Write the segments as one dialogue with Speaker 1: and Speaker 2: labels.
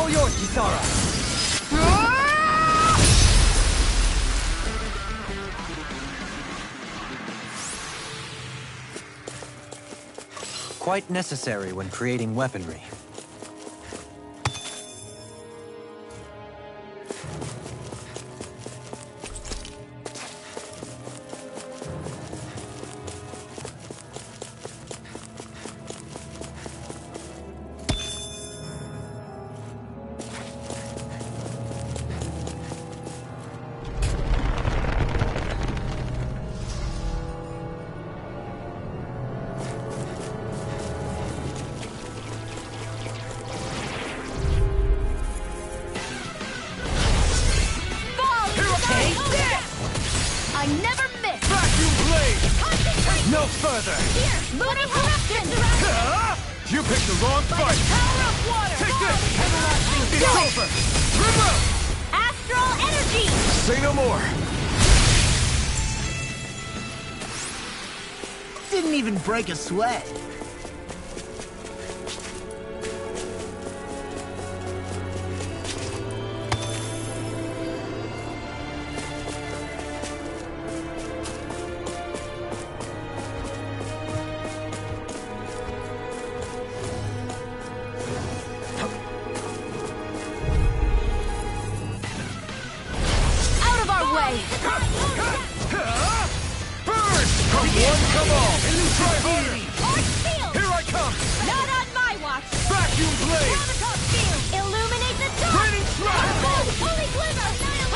Speaker 1: all yours, Kisara! Quite necessary when creating weaponry.
Speaker 2: No further!
Speaker 3: Here! Lunar corruption!
Speaker 2: You picked the wrong fight!
Speaker 3: Power of water!
Speaker 2: Take this! It's over! Remove!
Speaker 3: Astral energy!
Speaker 2: Say no more!
Speaker 1: Didn't even break a sweat.
Speaker 2: Burn! Come one, come all! Try harder! Here I come!
Speaker 3: Not on my watch!
Speaker 2: Vacuum blade!
Speaker 3: Illuminate the dark!
Speaker 2: Raining strike!
Speaker 3: Holy glimmer!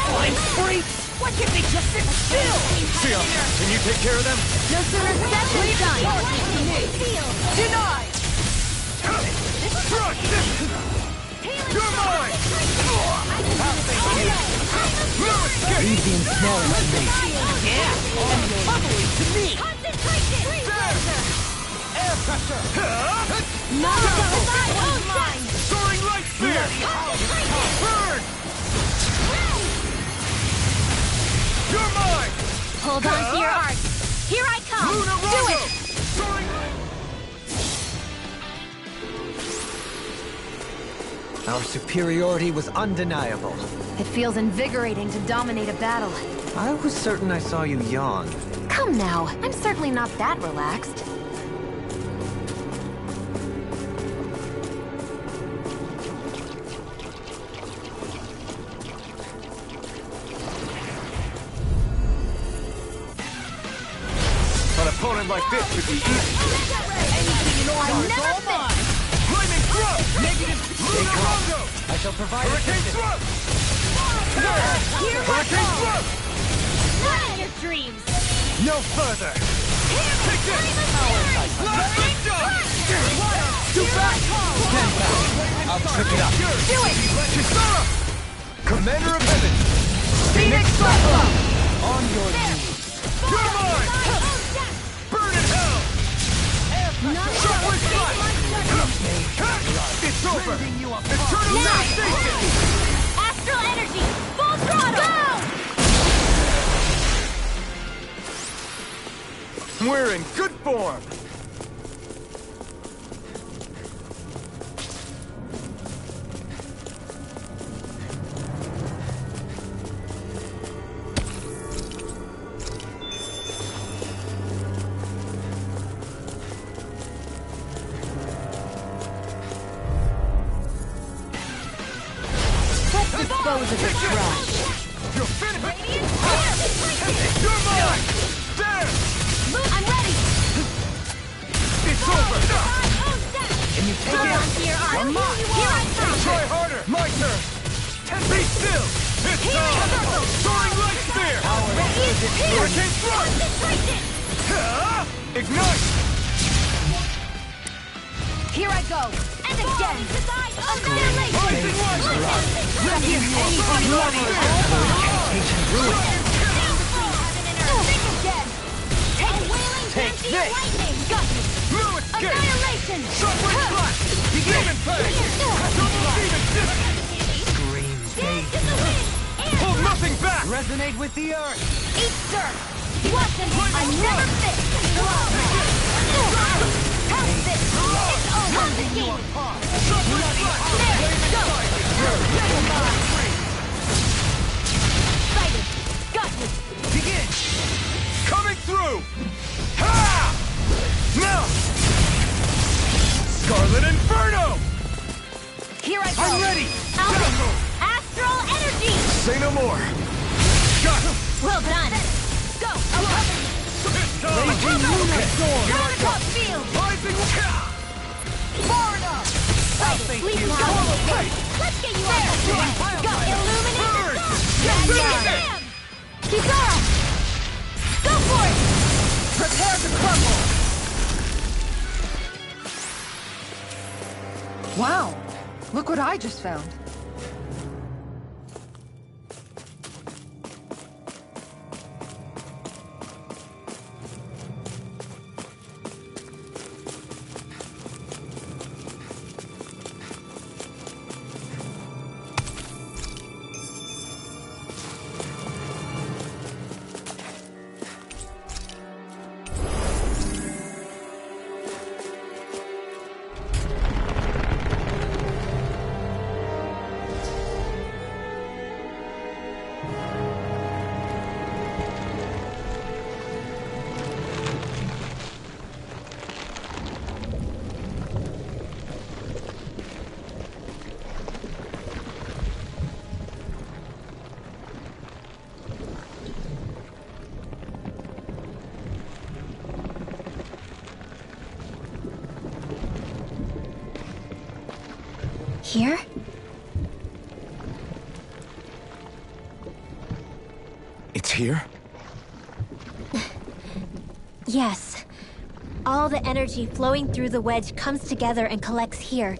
Speaker 1: Blind freaks! Why can't they just sit still?
Speaker 2: Sia, can you take care of them?
Speaker 3: No sooner said than done!
Speaker 1: Denied!
Speaker 2: Crush! You're mine!
Speaker 1: Easy and small to me. Yeah, and bubbly to me.
Speaker 3: Concentration!
Speaker 2: Air pressure!
Speaker 3: No! That one's mine!
Speaker 2: Soaring light spear! Burn! You're mine!
Speaker 3: Hold on to your art! Here I come!
Speaker 2: Lunar
Speaker 3: Do
Speaker 2: Rondo!
Speaker 3: it!
Speaker 2: Soaring...
Speaker 1: Our superiority was undeniable.
Speaker 3: It feels invigorating to dominate a battle.
Speaker 1: I was certain I saw you yawn.
Speaker 3: Come now, I'm certainly not that relaxed.
Speaker 2: An opponent like this should be easy.
Speaker 3: I never fit!
Speaker 2: Flaming thrust!
Speaker 1: Negative.
Speaker 2: Lunar Rondo!
Speaker 1: I shall provide
Speaker 2: Hurricane
Speaker 1: assistance.
Speaker 2: thrust!
Speaker 3: Here I
Speaker 2: Hurricane
Speaker 3: go!
Speaker 2: thrust!
Speaker 3: Not in your dreams!
Speaker 2: No further! Take this! Last good job!
Speaker 1: Too fast! Stand back. I'll trip it up.
Speaker 3: Do it!
Speaker 2: Kisara! Commander of Heaven!
Speaker 1: Phoenix Blossom! On your knees.
Speaker 2: You're mine! Burn in hell! Shockwave strike! It's over! Eternal devastation!
Speaker 3: Astral energy! Full throttle! Go!
Speaker 2: We're in good form!
Speaker 3: Dispose of the trash!
Speaker 2: You're finished! You're mine! There!
Speaker 3: I'm ready!
Speaker 2: It's over!
Speaker 1: Can you take
Speaker 3: Hold
Speaker 1: it?
Speaker 3: on to your art!
Speaker 1: You're mine.
Speaker 3: Here I come!
Speaker 2: Try harder! My turn! Be still! It's time! Soaring light spear! Hurricane thrust! Ignite!
Speaker 3: Here I go! And again! Annihilation!
Speaker 2: Rising light!
Speaker 3: Let me anything you want!
Speaker 1: Ancient ruin.
Speaker 3: Think again!
Speaker 1: Take this!
Speaker 3: Lightning! Got me!
Speaker 2: No escape!
Speaker 3: Annihilation!
Speaker 2: Shockwave flash! Demon Fang! Demon Disc!
Speaker 1: Scream
Speaker 3: Dance
Speaker 1: fade.
Speaker 3: in the wind!
Speaker 2: Hold nothing back!
Speaker 1: Resonate with the earth.
Speaker 3: Eat dirt! Watch it! I never fit! How's this? It's over! The game!
Speaker 2: Shockwave flash!
Speaker 3: There! Go!
Speaker 2: Ha! Now! Scarlet Inferno!
Speaker 3: Here I go!
Speaker 2: I'm ready!
Speaker 3: Alvin! Astral energy!
Speaker 2: Say no more! Got him!
Speaker 3: Well done! Go!
Speaker 2: Raging Luna Storm!
Speaker 3: Countertop field!
Speaker 2: Rising!
Speaker 3: Far enough! Sleep now! Let's get you out of there! Go! Illuminate the storm! Bam! Kisara! Go for it!
Speaker 1: Prepare to crumble! Wow! Look what I just found.
Speaker 3: Here?
Speaker 2: It's here?
Speaker 3: Yes. All the energy flowing through the wedge comes together and collects here.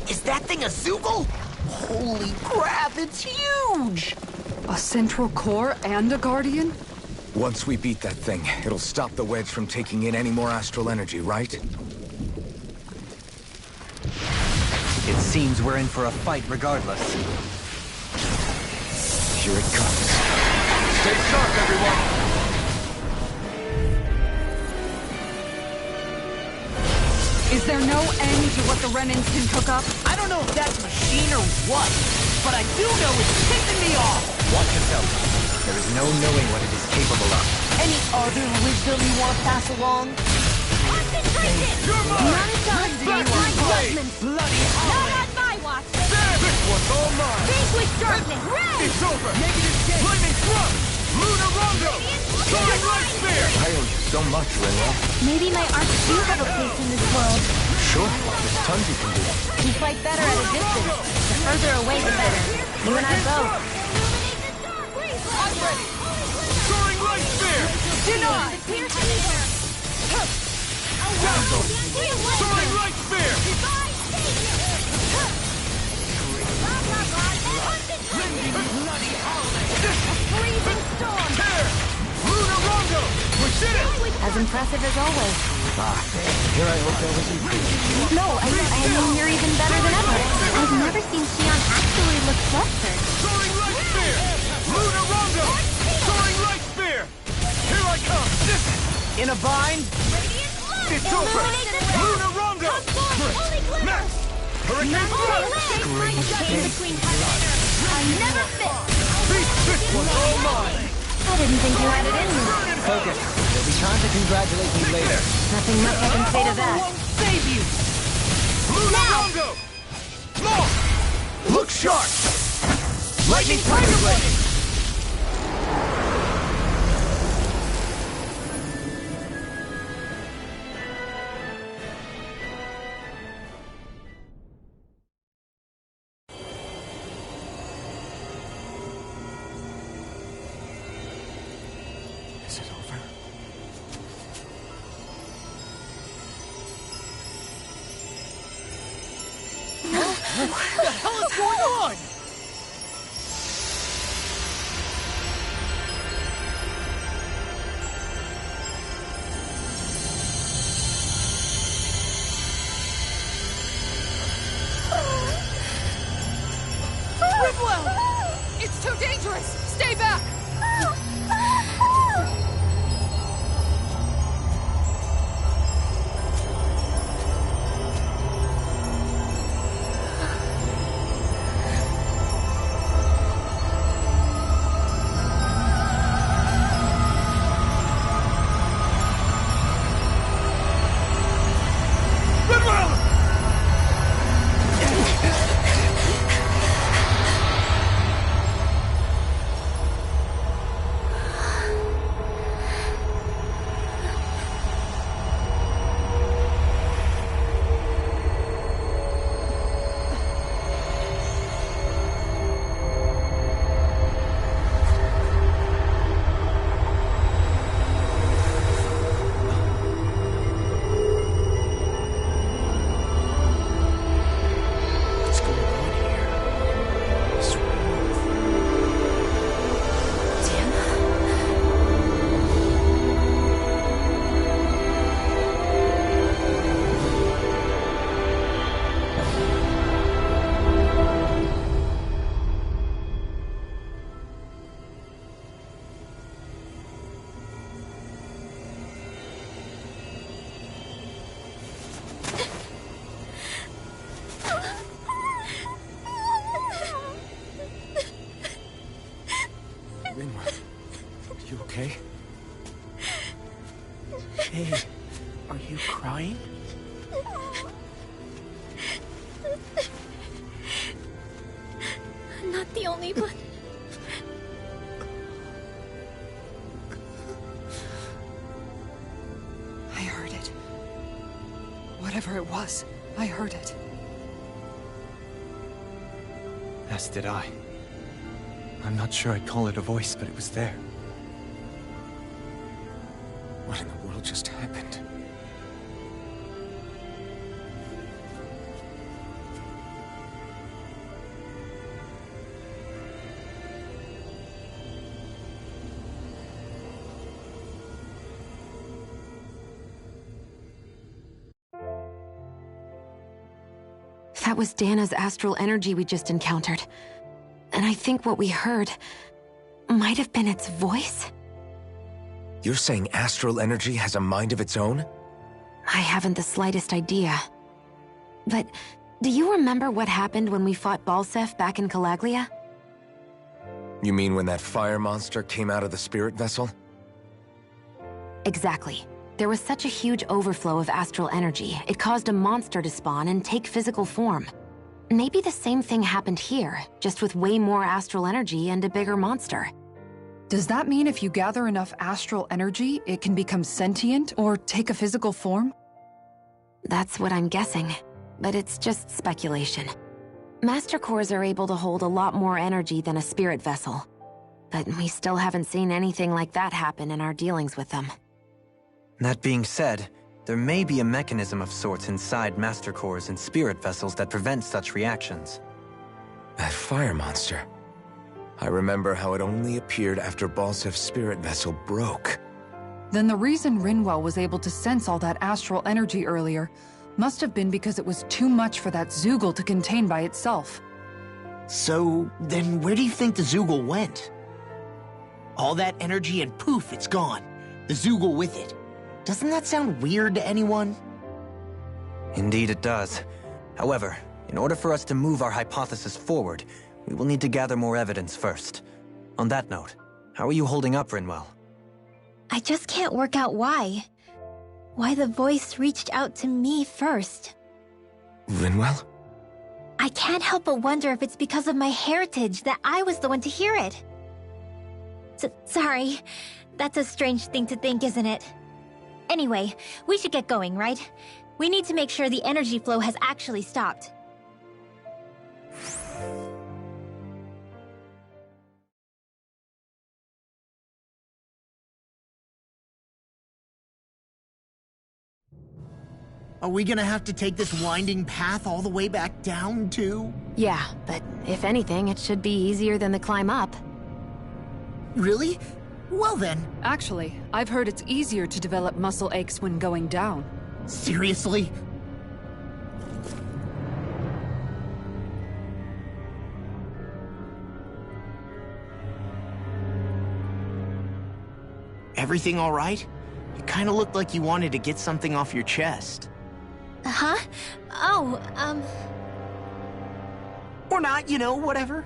Speaker 4: Is that thing a Zoogle? Holy crap, it's huge!
Speaker 1: A central core and a guardian?
Speaker 2: Once we beat that thing, it'll stop the wedge from taking in any more astral energy, right?
Speaker 4: It seems we're in for a fight regardless.
Speaker 2: Here it comes. Stay sharp, everyone!
Speaker 1: Is there no end to what the Renans can cook up?
Speaker 4: I don't know if that's a machine or what, but I do know it's pissing me off!
Speaker 2: Watch yourself. There is no knowing what it is capable of.
Speaker 4: Any other wisdom you want to pass along?
Speaker 3: Concentration!
Speaker 2: You're mine!
Speaker 3: None done!
Speaker 2: Back to
Speaker 3: Divine
Speaker 2: play!
Speaker 3: judgment!
Speaker 4: Bloody
Speaker 3: Not
Speaker 4: hell!
Speaker 3: on my watch!
Speaker 2: There! This one's all mine!
Speaker 3: Vanquish darkness! Ray!
Speaker 2: It's over! Negative game! Lightning thrust! Luna Rondo! Soaring Light Spear! I owe you so much, Ringo.
Speaker 3: Maybe my arts do have a place in this world.
Speaker 2: Sure, there's tons you can do.
Speaker 3: We fight better at a distance. The further away, the better. You and I both.
Speaker 2: I'm ready! Soaring Light Spear!
Speaker 1: Denied!
Speaker 2: Soaring Light Spear!
Speaker 3: Freezing storm!
Speaker 2: Tear! Luna Rondo! We did it!
Speaker 3: As impressive as always.
Speaker 2: Here I hope there was improvement.
Speaker 3: No, I mean you're even better than ever. I've never seen Xion actually look flustered.
Speaker 2: Soaring Light Spear! Luna Rondo! Soaring Light Spear! Here I come! This
Speaker 4: In a bind?
Speaker 2: it's over! Luna Rondo! Max! Hurricane Thrust!
Speaker 3: I never miss.
Speaker 2: This one's all mine!
Speaker 3: I didn't think you had it in you.
Speaker 4: Focus. There'll be time to congratulate me later.
Speaker 3: Nothing much I can say to that.
Speaker 4: Save you!
Speaker 2: Luna Rondo! Look sharp! Lightning Tiger Blade! Is it over?
Speaker 4: What the hell is going on?
Speaker 1: Whipwell! It's too dangerous! Stay back!
Speaker 4: okay? Are you crying?
Speaker 3: I'm not the only one.
Speaker 5: I heard it. Whatever it was, I heard it.
Speaker 6: As did I. I'm not sure I'd call it a voice, but it was there. What in the world just happened?
Speaker 7: That was Dana's astral energy we just encountered. And I think what we heard might have been its voice?
Speaker 8: You're saying astral energy has a mind of its own?
Speaker 7: I haven't the slightest idea. But do you remember what happened when we fought Balseph back in Calaglia?
Speaker 8: You mean when that fire monster came out of the spirit vessel?
Speaker 7: Exactly. There was such a huge overflow of astral energy, it caused a monster to spawn and take physical form. Maybe the same thing happened here, just with way more astral energy and a bigger monster.
Speaker 5: Does that mean if you gather enough astral energy, it can become sentient or take a physical form?
Speaker 7: That's what I'm guessing, but it's just speculation. Master cores are able to hold a lot more energy than a spirit vessel, but we still haven't seen anything like that happen in our dealings with them.
Speaker 6: That being said, there may be a mechanism of sorts inside Master Cores and spirit vessels that prevent such reactions.
Speaker 8: That fire monster. I remember how it only appeared after Balsef's spirit vessel broke.
Speaker 5: Then the reason Rinwell was able to sense all that astral energy earlier must have been because it was too much for that Zoogle to contain by itself.
Speaker 4: So, then where do you think the Zoogle went? All that energy and poof, it's gone. The Zoogle with it. Doesn't that sound weird to anyone?
Speaker 6: Indeed it does. However, in order for us to move our hypothesis forward, we will need to gather more evidence first. On that note, how are you holding up, Rinwell?
Speaker 3: I just can't work out why. Why the voice reached out to me first.
Speaker 8: Rinwell?
Speaker 3: I can't help but wonder if it's because of my heritage that I was the one to hear it. Sorry. That's a strange thing to think, isn't it? Anyway, we should get going, right? We need to make sure the energy flow has actually stopped.
Speaker 4: Are we gonna have to take this winding path all the way back down, too?
Speaker 7: Yeah, but if anything, it should be easier than the climb up.
Speaker 4: Really? Well then.
Speaker 5: Actually, I've heard it's easier to develop muscle aches when going down.
Speaker 4: Seriously? Everything all right? You kind of looked like you wanted to get something off your chest.
Speaker 3: Huh? Oh,
Speaker 4: Or not, you know, whatever.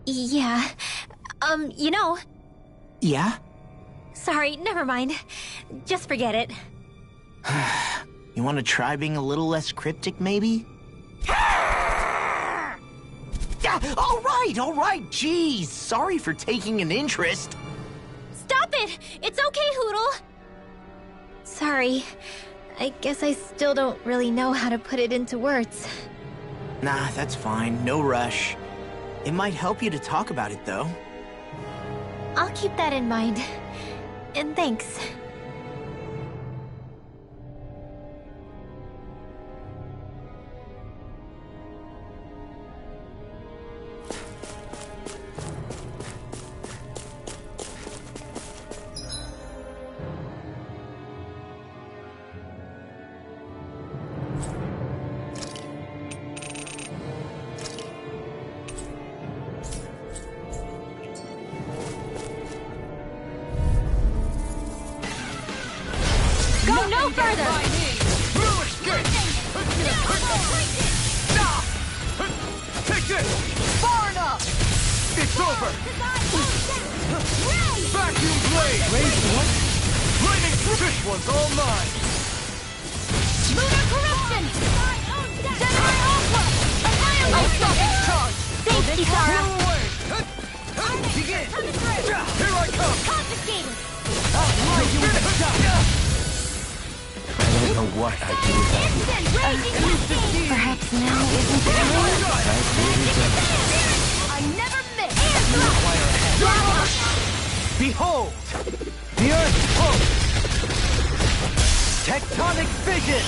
Speaker 3: yeah. You know...
Speaker 4: Yeah?
Speaker 3: Sorry, never mind. Just forget it.
Speaker 4: You want to try being a little less cryptic, maybe? Yeah, all right, jeez. Sorry for taking an interest.
Speaker 3: Stop it! It's okay, Hootle! Sorry. I guess I still don't really know how to put it into words.
Speaker 4: Nah, that's fine. No rush. It might help you to talk about it, though.
Speaker 3: I'll keep that in mind. And thanks. Go no further!
Speaker 2: Take this!
Speaker 3: Far enough!
Speaker 2: It's over! Vacuum blade! Lightning fist one's all mine!
Speaker 3: Lunar corruption! Samurai Aqua! Annihilate! Charge! Thanks, Kisara!
Speaker 2: Blow away!
Speaker 1: Begin!
Speaker 2: Here I come!
Speaker 3: Confiscated!
Speaker 8: I don't know what I'd do without you.
Speaker 3: Instant raging cascade!
Speaker 7: Perhaps now isn't the time?
Speaker 8: I really don't.
Speaker 3: I never miss! Air
Speaker 1: Behold! The Earth pulse! Tectonic vision!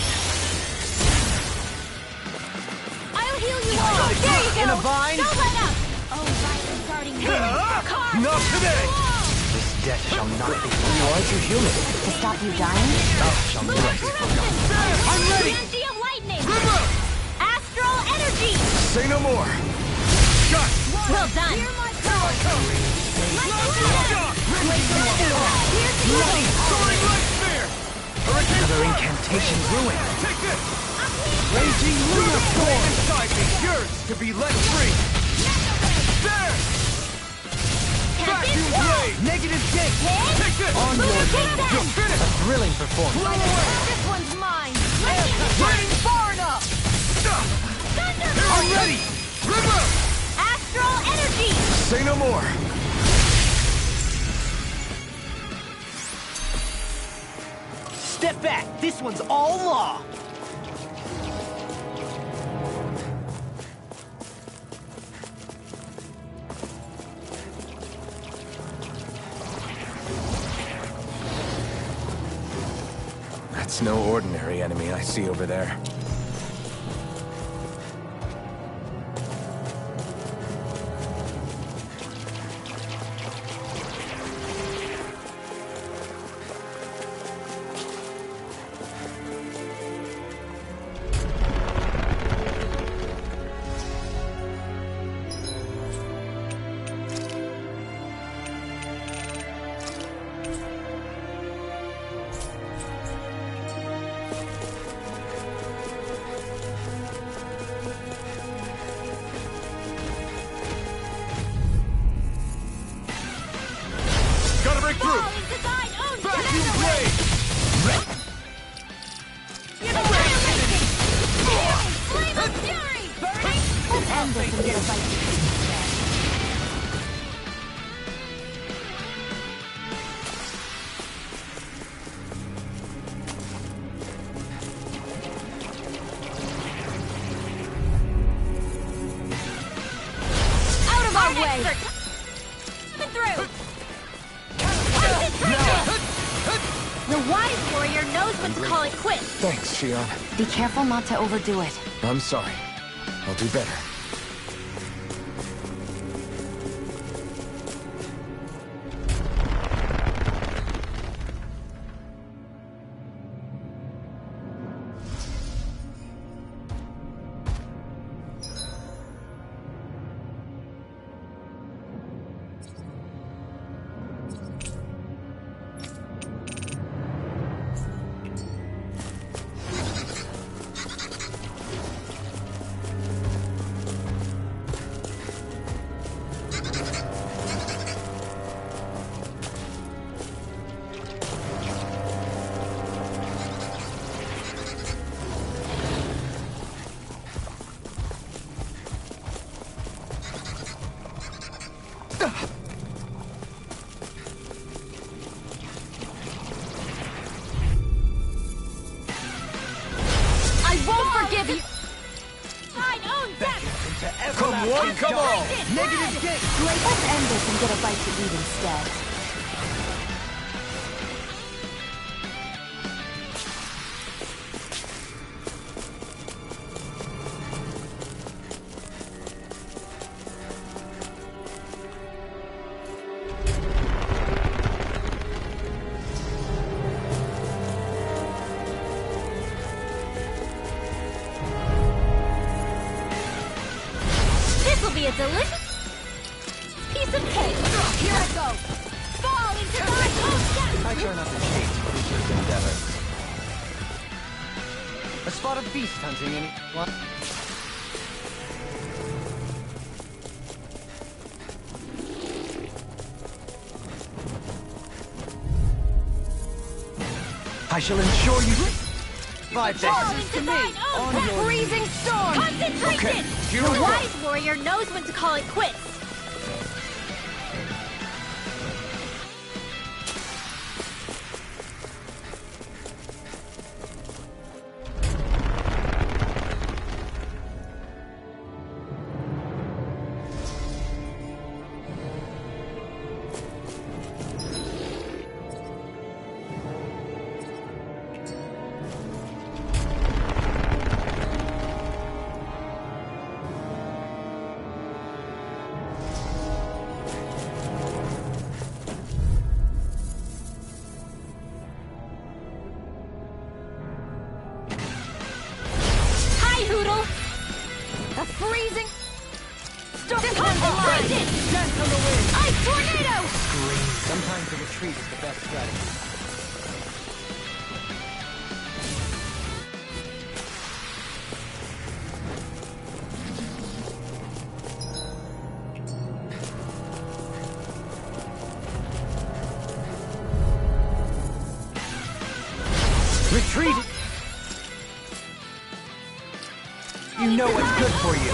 Speaker 3: I'll heal you all! There you go!
Speaker 1: In a vine?
Speaker 3: Don't let up! Oh, right, I'm starting now.
Speaker 2: Not today!
Speaker 6: This debt shall not be
Speaker 8: You aren't you human?
Speaker 7: To stop you dying?
Speaker 6: shall
Speaker 3: Lunar
Speaker 6: not be
Speaker 3: corruption!
Speaker 2: I'm ready!
Speaker 3: Energy of lightning!
Speaker 2: River!
Speaker 3: Astral energy!
Speaker 2: Say no more! Shot!
Speaker 3: Well done!
Speaker 2: Soaring light spear! Hurricane
Speaker 6: Another
Speaker 2: Storm!
Speaker 6: incantation ruined.
Speaker 2: Take this!
Speaker 1: Raging lunar storm!
Speaker 2: Inside me, yours to be let free! There! Vacuum blade!
Speaker 1: Negative gate!
Speaker 2: Take this!
Speaker 1: On your
Speaker 2: You're finished!
Speaker 6: A thrilling performance.
Speaker 2: Blow away!
Speaker 3: This one's mine!
Speaker 2: Waiting
Speaker 3: Far enough!
Speaker 2: I'm ready! River!
Speaker 3: Astral energy!
Speaker 2: Say no more!
Speaker 1: Step back! This one's all law!
Speaker 8: That's no ordinary enemy I see over there.
Speaker 2: Gotta break through!
Speaker 3: Fall into thine own
Speaker 2: Vacuum blade!
Speaker 3: annihilation! Flame of fury! Burning!
Speaker 7: Let's end this and get a bite to eat instead.
Speaker 3: Out of our way! Coming through! The wise warrior knows when to call it quits.
Speaker 8: Thanks, Shion.
Speaker 7: Be careful not to overdo it.
Speaker 8: I'm sorry. I'll do better.
Speaker 3: I won't forgive you! Thine own death!
Speaker 2: Come one, come all!
Speaker 1: Negative gate!
Speaker 7: Let's end this and get a bite to eat instead.
Speaker 3: This'll be a delicious piece of cake! Here I go! Fall into thine own death!
Speaker 6: I try not to chase creatures' endeavors. A spot of beast hunting any... What?
Speaker 1: I shall ensure you... Five
Speaker 3: Falling
Speaker 1: seconds.
Speaker 3: divine oath!
Speaker 1: On your
Speaker 3: Freezing storm! Concentration!
Speaker 2: here
Speaker 3: The
Speaker 2: we go.
Speaker 3: wise warrior knows when to call it quits. A freezing storm! Ice tornado!
Speaker 1: Sometimes a retreat is the best strategy. Retreat! You know what's good for you.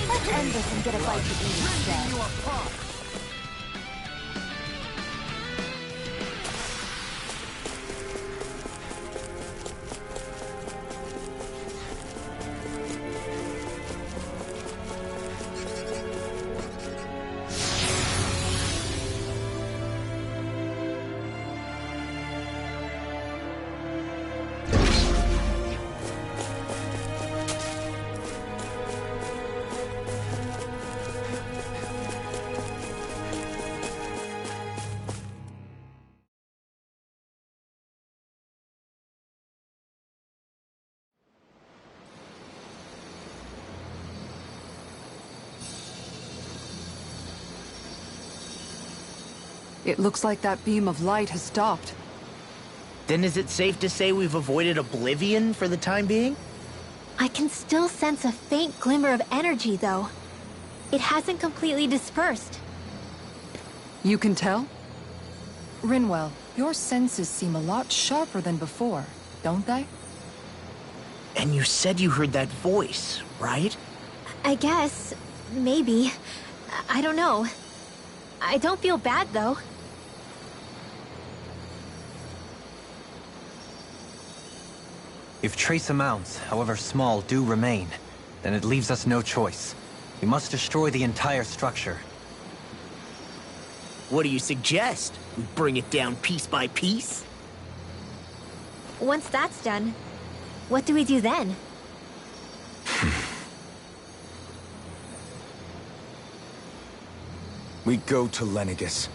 Speaker 3: Let's end this and get a bite to eat instead.
Speaker 5: It looks like that beam of light has stopped.
Speaker 4: Then is it safe to say we've avoided oblivion for the time being?
Speaker 3: I can still sense a faint glimmer of energy, though. It hasn't completely dispersed.
Speaker 5: You can tell? Rinwell, your senses seem a lot sharper than before, don't they?
Speaker 4: And you said you heard that voice, right?
Speaker 3: I guess. Maybe. I don't know. I don't feel bad, though.
Speaker 6: If trace amounts, however small, do remain, then it leaves us no choice. We must destroy the entire structure.
Speaker 4: What do you suggest? We bring it down piece by piece?
Speaker 3: Once that's done, what do we do then?
Speaker 8: We go to Lenegis.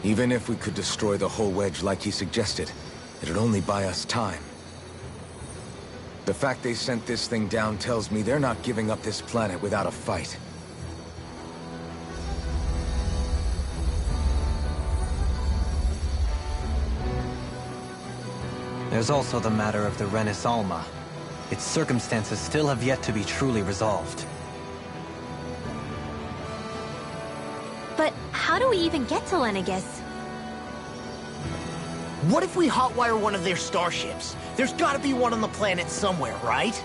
Speaker 8: Even if we could destroy the whole wedge like he suggested, it'd only buy us time. The fact they sent this thing down tells me they're not giving up this planet without a fight.
Speaker 6: There's also the matter of the Renis Alma. Its circumstances still have yet to be truly resolved.
Speaker 3: But how do we even get to Lenegis?
Speaker 4: What if we hotwire one of their starships? There's gotta be one on the planet somewhere, right?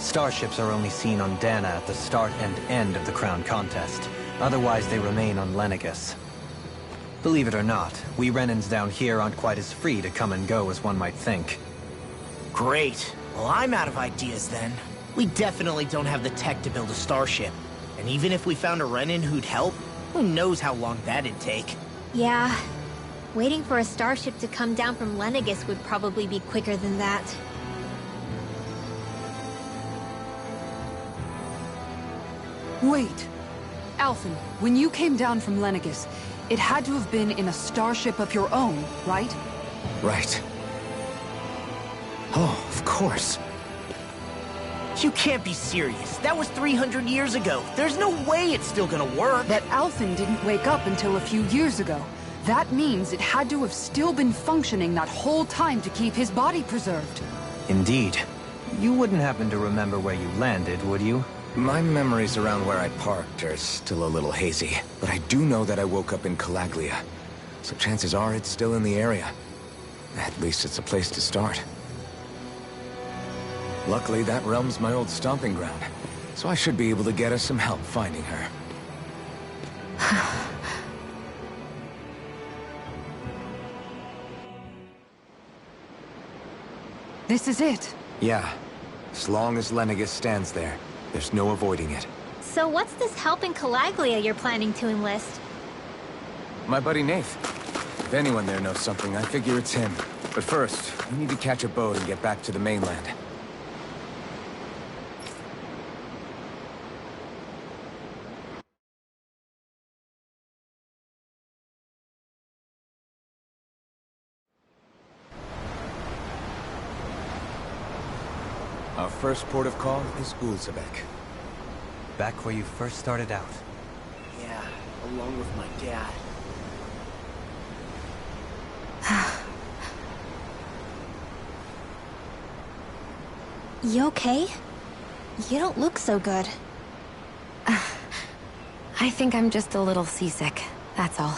Speaker 6: Starships are only seen on Dana at the start and end of the Crown Contest. Otherwise, they remain on Lenegis. Believe it or not, we Renans down here aren't quite as free to come and go as one might think.
Speaker 4: Great. Well, I'm out of ideas then. We definitely don't have the tech to build a starship. And even if we found a Renan who'd help, who knows how long that'd take.
Speaker 3: Yeah. Waiting for a starship to come down from Lenegis would probably be quicker than that.
Speaker 5: Wait. Alphen, when you came down from Lenegis, it had to have been in a starship of your own, right?
Speaker 8: Right. Oh, of course.
Speaker 4: You can't be serious. That was 300 years ago. There's no way it's still gonna work.
Speaker 5: That Alphen didn't wake up until a few years ago. That means it had to have still been functioning that whole time to keep his body preserved.
Speaker 6: Indeed. You wouldn't happen to remember where you landed, would you?
Speaker 8: My memories around where I parked are still a little hazy, but I do know that I woke up in Calaglia. So chances are it's still in the area. At least it's a place to start. Luckily, that realm's my old stomping ground, so I should be able to get us some help finding her.
Speaker 5: This is it.
Speaker 8: Yeah. As long as Lenegis stands there, there's no avoiding it.
Speaker 3: So what's this help in Calaglia you're planning to enlist?
Speaker 8: My buddy Nath. If anyone there knows something, I figure it's him. But first, we need to catch a boat and get back to the mainland. Our first port of call is Ulzebek.
Speaker 6: Back where you first started out.
Speaker 4: Yeah, along with my dad.
Speaker 3: You okay? You don't look so good.
Speaker 7: I think I'm just a little seasick, that's all.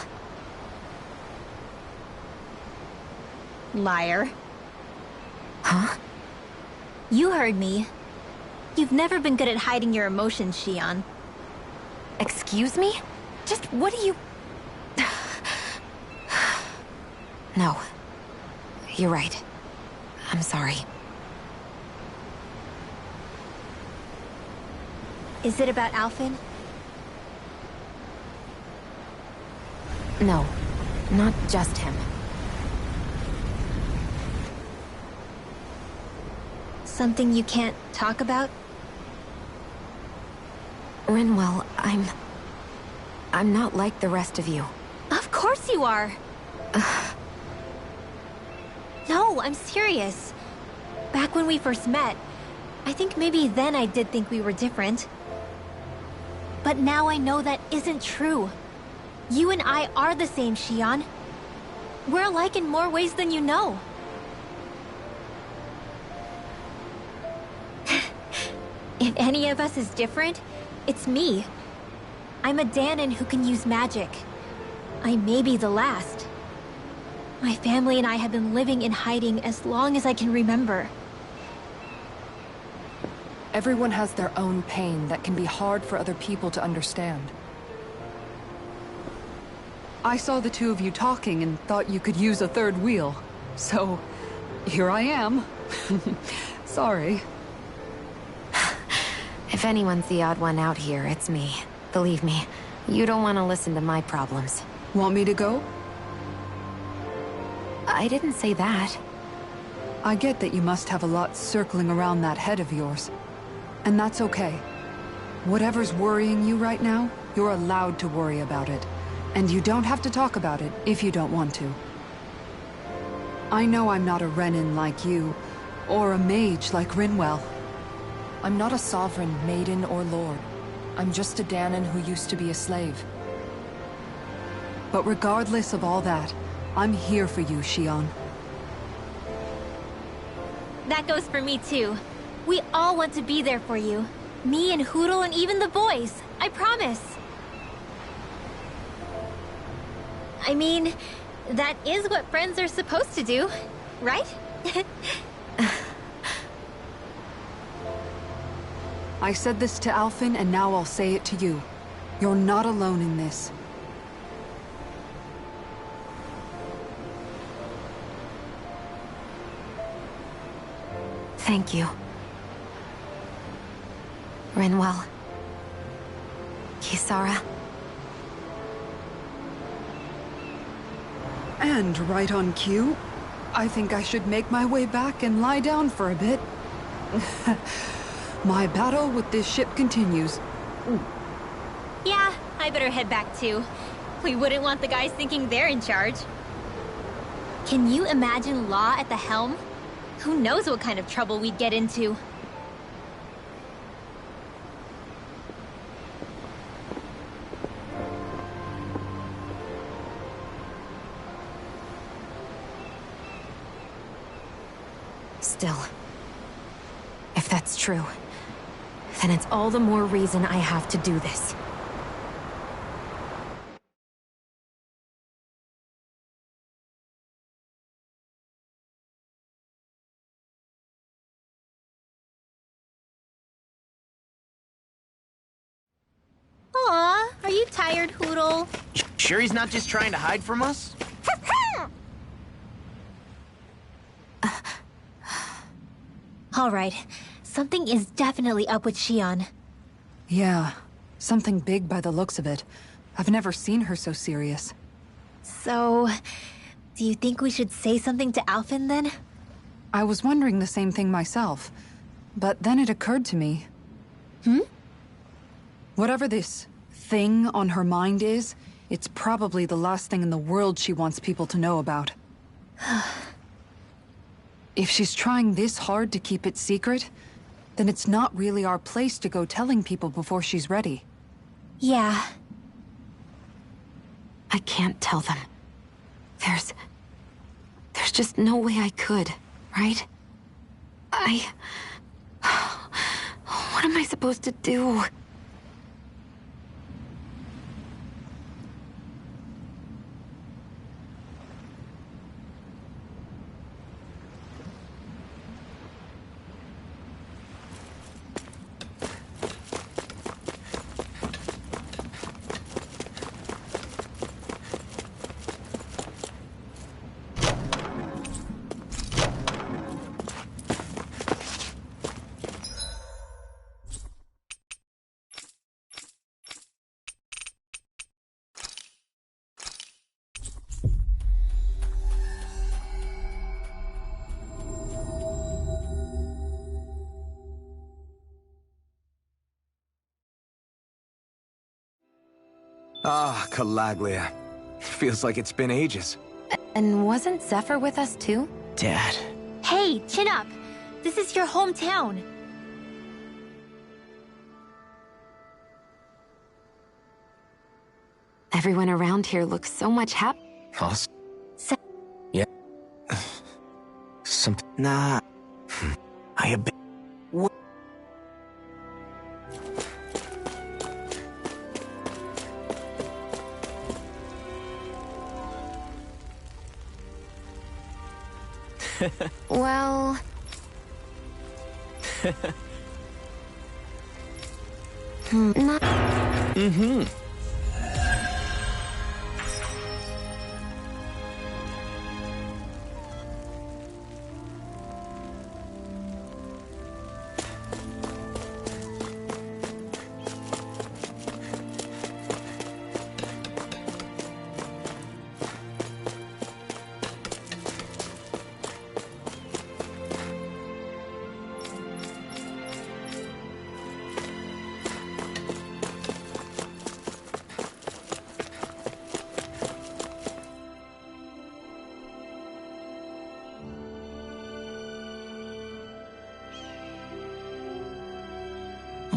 Speaker 3: Liar.
Speaker 7: Huh?
Speaker 3: You heard me. You've never been good at hiding your emotions, Shion.
Speaker 7: Excuse me? Just what do you... No. You're right. I'm sorry.
Speaker 3: Is it about Alphen?
Speaker 7: No. Not just him.
Speaker 3: Something you can't talk about?
Speaker 7: Rinwell, I'm not like the rest of you.
Speaker 3: Of course you are! No, I'm serious. Back when we first met, I think maybe then I did think we were different. But now I know that isn't true. You and I are the same, Shion. We're alike in more ways than you know. If any of us is different, it's me. I'm a Danon who can use magic. I may be the last. My family and I have been living in hiding as long as I can remember.
Speaker 5: Everyone has their own pain that can be hard for other people to understand. I saw the two of you talking and thought you could use a third wheel. So, here I am. Sorry.
Speaker 7: If anyone's the odd one out here, it's me. Believe me, you don't want to listen to my problems.
Speaker 5: Want me to go?
Speaker 7: I didn't say that.
Speaker 5: I get that you must have a lot circling around that head of yours. And that's okay. Whatever's worrying you right now, you're allowed to worry about it. And you don't have to talk about it if you don't want to. I know I'm not a Renin like you, or a mage like Rinwell. I'm not a sovereign, maiden, or lord. I'm just a Danon who used to be a slave. But regardless of all that, I'm here for you, Shion.
Speaker 3: That goes for me too. We all want to be there for you. Me and Hootle and even the boys. I promise. I mean, that is what friends are supposed to do, right?
Speaker 5: I said this to Alphen, and now I'll say it to you. You're not alone in this.
Speaker 7: Thank you. Rinwell. Kisara.
Speaker 5: And right on cue, I think I should make my way back and lie down for a bit. My battle with this ship continues.
Speaker 3: Yeah, I better head back too. We wouldn't want the guys thinking they're in charge. Can you imagine Law at the helm? Who knows what kind of trouble we'd get into?
Speaker 7: Still, if that's true, then it's all the more reason I have to do this.
Speaker 3: Aw, are you tired, Hoodle?
Speaker 4: Sure he's not just trying to hide from us?
Speaker 3: All right, something is definitely up with Xion.
Speaker 5: Yeah, something big by the looks of it. I've never seen her so serious.
Speaker 3: So, do you think we should say something to Alphen then?
Speaker 5: I was wondering the same thing myself, but then it occurred to me. Whatever this thing on her mind is, it's probably the last thing in the world she wants people to know about. If she's trying this hard to keep it secret, then it's not really our place to go telling people before she's ready.
Speaker 3: Yeah.
Speaker 7: I can't tell them. There's just no way I could, right? What am I supposed to do?
Speaker 8: Ah, Calaglia. Feels like it's been ages.
Speaker 7: And wasn't Zephyr with us too?
Speaker 8: Dad.
Speaker 3: Hey, chin up. This is your hometown.
Speaker 7: Everyone around here looks so much happier.
Speaker 8: Us? Yeah. Something.
Speaker 4: Nah. I have been...
Speaker 7: Well... not...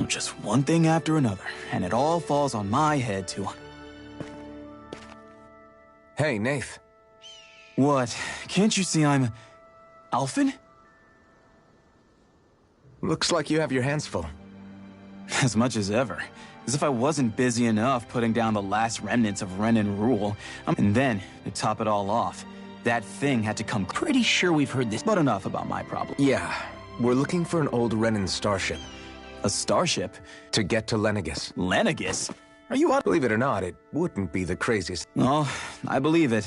Speaker 9: Just one thing after another, and it all falls on my head to...
Speaker 8: Hey, Nath.
Speaker 9: What? Can't you see I'm... Alphen?
Speaker 8: Looks like you have your hands full.
Speaker 9: As much as ever. As if I wasn't busy enough putting down the last remnants of Renin rule. And then, to top it all off, that thing had to come...
Speaker 4: Pretty sure we've heard this.
Speaker 9: But enough about my problem.
Speaker 8: Yeah, we're looking for an old Renin starship.
Speaker 9: A starship?
Speaker 8: To get to Lenegis.
Speaker 9: Lenegis? Are you out?
Speaker 8: Believe it or not, it wouldn't be the craziest.
Speaker 9: Oh, I believe it.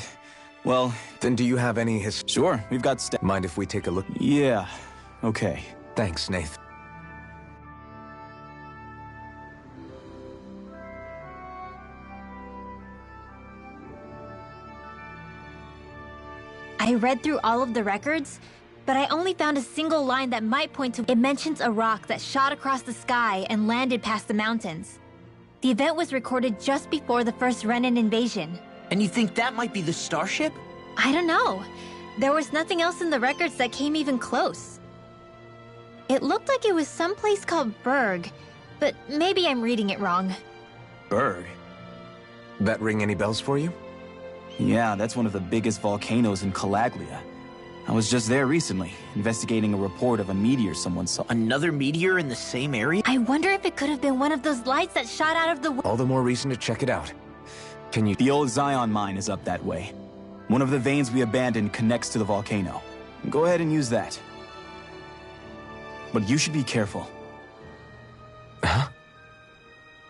Speaker 9: Well...
Speaker 8: Then do you have any
Speaker 9: Sure, we've got
Speaker 8: Mind if we take a look?
Speaker 9: Yeah, okay.
Speaker 8: Thanks, Nath.
Speaker 3: I read through all of the records, but I only found a single line that might point to... It mentions a rock that shot across the sky and landed past the mountains. The event was recorded just before the first Renin invasion.
Speaker 4: And you think that might be the starship?
Speaker 3: I don't know. There was nothing else in the records that came even close. It looked like it was someplace called Berg, but maybe I'm reading it wrong.
Speaker 9: Berg?
Speaker 8: That ring any bells for you?
Speaker 9: Yeah, that's one of the biggest volcanoes in Calaglia. I was just there recently, investigating a report of a meteor someone saw.
Speaker 4: Another meteor in the same area?
Speaker 3: I wonder if it could have been one of those lights that shot out of the...
Speaker 8: All the more reason to check it out. Can you...
Speaker 9: The old Zion mine is up that way. One of the veins we abandoned connects to the volcano. Go ahead and use that. But you should be careful.
Speaker 8: Huh?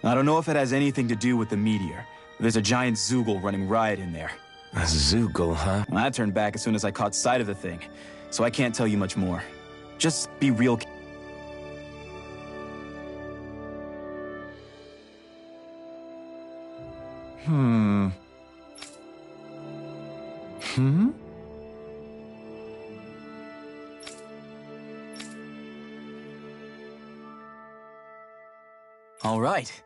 Speaker 9: I don't know if it has anything to do with the meteor. There's a giant Zoogle running riot in there.
Speaker 8: A Zoogle, huh?
Speaker 9: Well, I turned back as soon as I caught sight of the thing, so I can't tell you much more. Just be real. All right.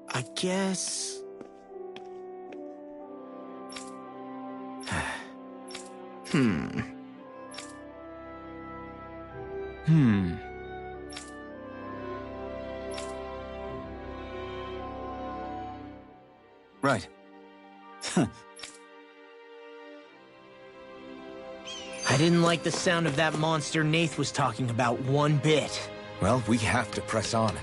Speaker 4: I guess...
Speaker 9: Right.
Speaker 4: I didn't like the sound of that monster Nath was talking about one bit.
Speaker 8: Well, we have to press on.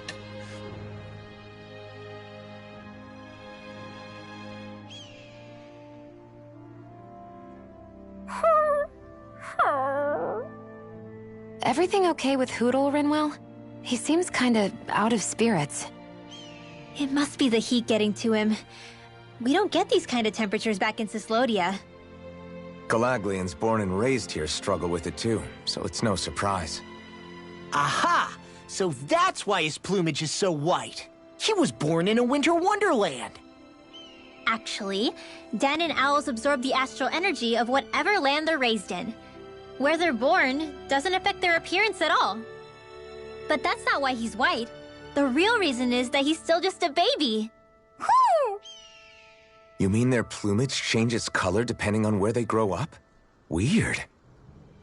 Speaker 7: Everything okay with Hootle, Rinwell? He seems kinda out of spirits.
Speaker 3: It must be the heat getting to him. We don't get these kind of temperatures back in Cyslodia.
Speaker 8: Galaglians born and raised here struggle with it too, so it's no surprise.
Speaker 4: Aha! So that's why his plumage is so white. He was born in a winter wonderland.
Speaker 3: Actually, Dan and owls absorb the astral energy of whatever land they're raised in. Where they're born doesn't affect their appearance at all. But that's not why he's white. The real reason is that he's still just a baby.
Speaker 8: You mean their plumage changes color depending on where they grow up? Weird.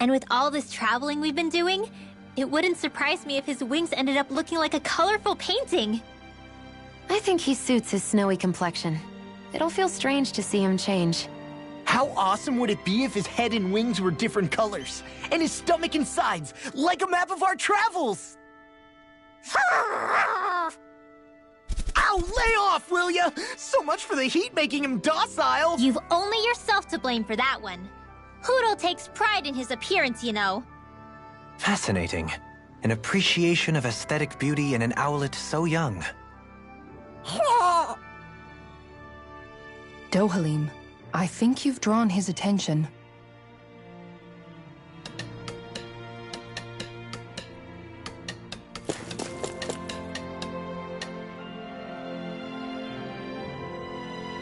Speaker 3: And with all this traveling we've been doing, it wouldn't surprise me if his wings ended up looking like a colorful painting.
Speaker 7: I think he suits his snowy complexion. It'll feel strange to see him change.
Speaker 4: How awesome would it be if his head and wings were different colors, and his stomach and sides, like a map of our travels? Ow, lay off, will ya? So much for the heat making him docile.
Speaker 3: You've only yourself to blame for that one. Hootle takes pride in his appearance, you know.
Speaker 6: Fascinating. An appreciation of aesthetic beauty in an owlet so young.
Speaker 5: Dohalim, I think you've drawn his attention.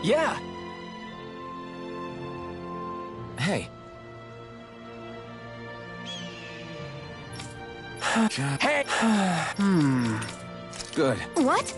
Speaker 8: Yeah! Hey. Hey! Good.
Speaker 3: What?